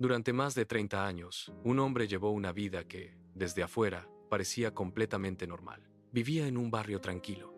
Durante más de 30 años, un hombre llevó una vida que, desde afuera, parecía completamente normal. Vivía en un barrio tranquilo.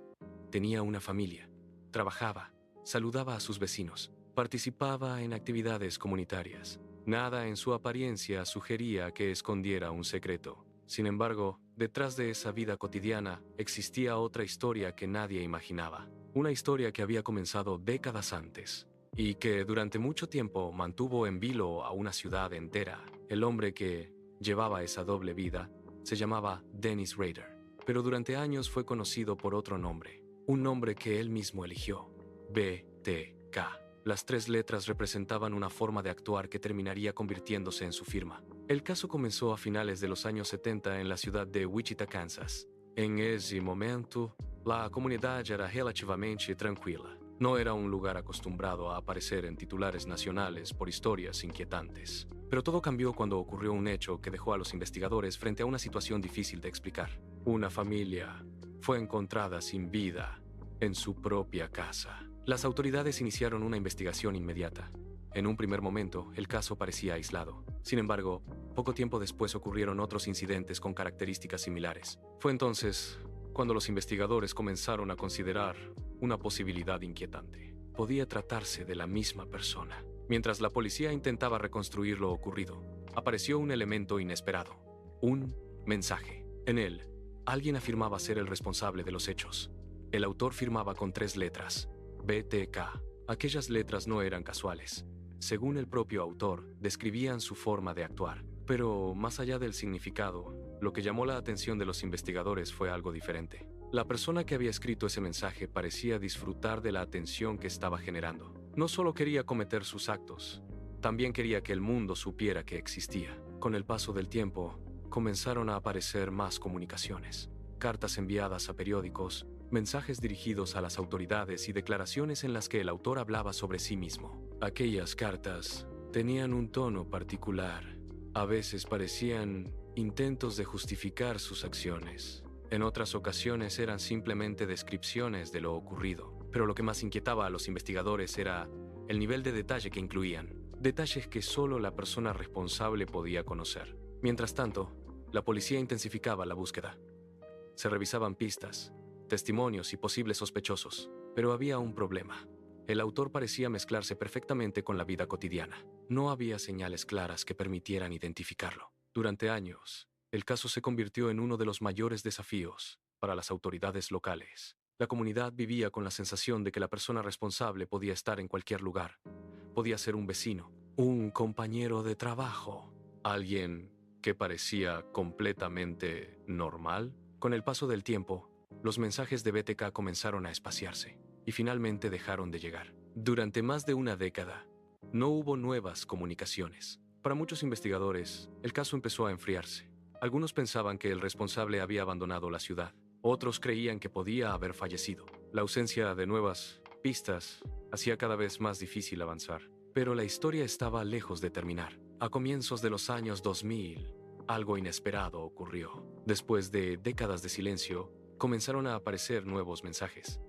Tenía una familia. Trabajaba. Saludaba a sus vecinos. Participaba en actividades comunitarias. Nada en su apariencia sugería que escondiera un secreto. Sin embargo, detrás de esa vida cotidiana existía otra historia que nadie imaginaba. Una historia que había comenzado décadas antes y que durante mucho tiempo mantuvo en vilo a una ciudad entera. El hombre que llevaba esa doble vida se llamaba Dennis Rader, pero durante años fue conocido por otro nombre, un nombre que él mismo eligió: BTK. Las 3 letras representaban una forma de actuar que terminaría convirtiéndose en su firma. El caso comenzó a finales de los años 70 en la ciudad de Wichita, Kansas. En ese momento, la comunidad era relativamente tranquila. No era un lugar acostumbrado a aparecer en titulares nacionales por historias inquietantes. Pero todo cambió cuando ocurrió un hecho que dejó a los investigadores frente a una situación difícil de explicar. Una familia fue encontrada sin vida en su propia casa. Las autoridades iniciaron una investigación inmediata. En un primer momento, el caso parecía aislado. Sin embargo, poco tiempo después ocurrieron otros incidentes con características similares. Fue entonces cuando los investigadores comenzaron a considerar una posibilidad inquietante. Podía tratarse de la misma persona. Mientras la policía intentaba reconstruir lo ocurrido, apareció un elemento inesperado. Un mensaje. En él, alguien afirmaba ser el responsable de los hechos. El autor firmaba con 3 letras: BTK. Aquellas letras no eran casuales. Según el propio autor, describían su forma de actuar. Pero más allá del significado, lo que llamó la atención de los investigadores fue algo diferente. La persona que había escrito ese mensaje parecía disfrutar de la atención que estaba generando. No solo quería cometer sus actos, también quería que el mundo supiera que existía. Con el paso del tiempo, comenzaron a aparecer más comunicaciones. Cartas enviadas a periódicos, mensajes dirigidos a las autoridades y declaraciones en las que el autor hablaba sobre sí mismo. Aquellas cartas tenían un tono particular. A veces parecían intentos de justificar sus acciones. En otras ocasiones eran simplemente descripciones de lo ocurrido. Pero lo que más inquietaba a los investigadores era el nivel de detalle que incluían. Detalles que solo la persona responsable podía conocer. Mientras tanto, la policía intensificaba la búsqueda. Se revisaban pistas, testimonios y posibles sospechosos. Pero había un problema. El autor parecía mezclarse perfectamente con la vida cotidiana. No había señales claras que permitieran identificarlo. Durante años, el caso se convirtió en uno de los mayores desafíos para las autoridades locales. La comunidad vivía con la sensación de que la persona responsable podía estar en cualquier lugar. Podía ser un vecino, un compañero de trabajo, alguien que parecía completamente normal. Con el paso del tiempo, los mensajes de BTK comenzaron a espaciarse y finalmente dejaron de llegar. Durante más de una década, no hubo nuevas comunicaciones. Para muchos investigadores, el caso empezó a enfriarse. Algunos pensaban que el responsable había abandonado la ciudad. Otros creían que podía haber fallecido. La ausencia de nuevas pistas hacía cada vez más difícil avanzar. Pero la historia estaba lejos de terminar. A comienzos de los años 2000, algo inesperado ocurrió. Después de décadas de silencio, comenzaron a aparecer nuevos mensajes.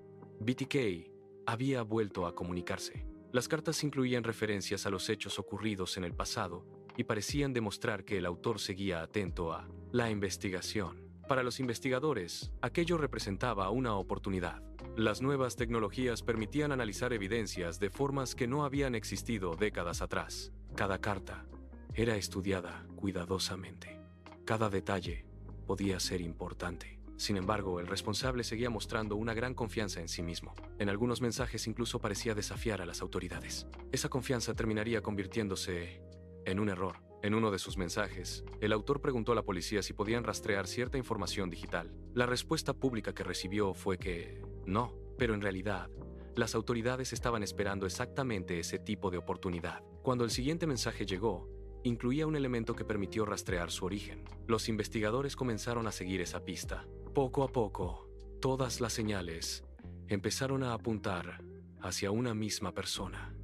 BTK había vuelto a comunicarse. Las cartas incluían referencias a los hechos ocurridos en el pasado y parecían demostrar que el autor seguía atento a la investigación. Para los investigadores, aquello representaba una oportunidad. Las nuevas tecnologías permitían analizar evidencias de formas que no habían existido décadas atrás. Cada carta era estudiada cuidadosamente. Cada detalle podía ser importante. Sin embargo, el responsable seguía mostrando una gran confianza en sí mismo. En algunos mensajes incluso parecía desafiar a las autoridades. Esa confianza terminaría convirtiéndose en un error. En uno de sus mensajes, el autor preguntó a la policía si podían rastrear cierta información digital. La respuesta pública que recibió fue que no, pero en realidad, las autoridades estaban esperando exactamente ese tipo de oportunidad. Cuando el siguiente mensaje llegó, incluía un elemento que permitió rastrear su origen. Los investigadores comenzaron a seguir esa pista. Poco a poco, todas las señales empezaron a apuntar hacia una misma persona.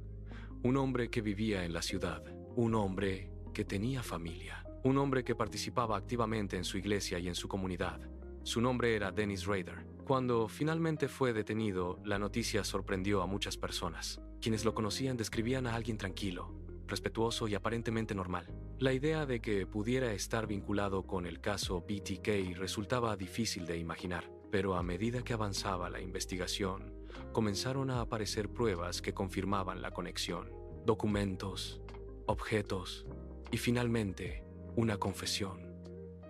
Un hombre que vivía en la ciudad. Un hombre que tenía familia. Un hombre que participaba activamente en su iglesia y en su comunidad. Su nombre era Dennis Rader. Cuando finalmente fue detenido, la noticia sorprendió a muchas personas. Quienes lo conocían describían a alguien tranquilo, respetuoso y aparentemente normal. La idea de que pudiera estar vinculado con el caso BTK resultaba difícil de imaginar, pero a medida que avanzaba la investigación, comenzaron a aparecer pruebas que confirmaban la conexión, documentos, objetos y finalmente una confesión.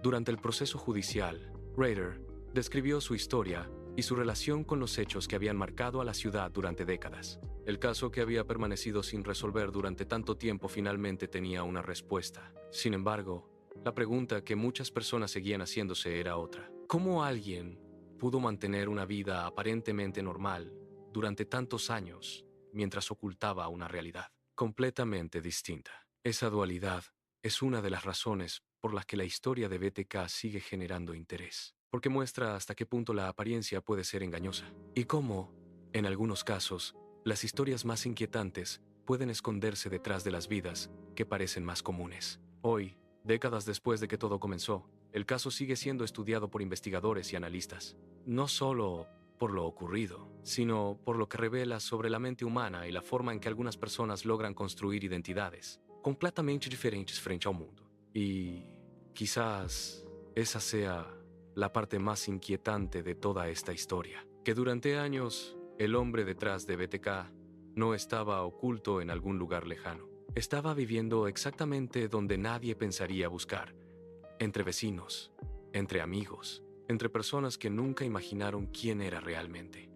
Durante el proceso judicial, Rader describió su historia y su relación con los hechos que habían marcado a la ciudad durante décadas. El caso que había permanecido sin resolver durante tanto tiempo finalmente tenía una respuesta. Sin embargo, la pregunta que muchas personas seguían haciéndose era otra. ¿Cómo alguien pudo mantener una vida aparentemente normal durante tantos años mientras ocultaba una realidad completamente distinta? Esa dualidad es una de las razones por las que la historia de BTK sigue generando interés, porque muestra hasta qué punto la apariencia puede ser engañosa y cómo, en algunos casos, las historias más inquietantes pueden esconderse detrás de las vidas que parecen más comunes. Hoy, décadas después de que todo comenzó, el caso sigue siendo estudiado por investigadores y analistas, no solo por lo ocurrido, sino por lo que revela sobre la mente humana y la forma en que algunas personas logran construir identidades completamente diferentes frente al mundo. Y quizás esa sea la parte más inquietante de toda esta historia, que durante años el hombre detrás de BTK no estaba oculto en algún lugar lejano. Estaba viviendo exactamente donde nadie pensaría buscar, entre vecinos, entre amigos, entre personas que nunca imaginaron quién era realmente.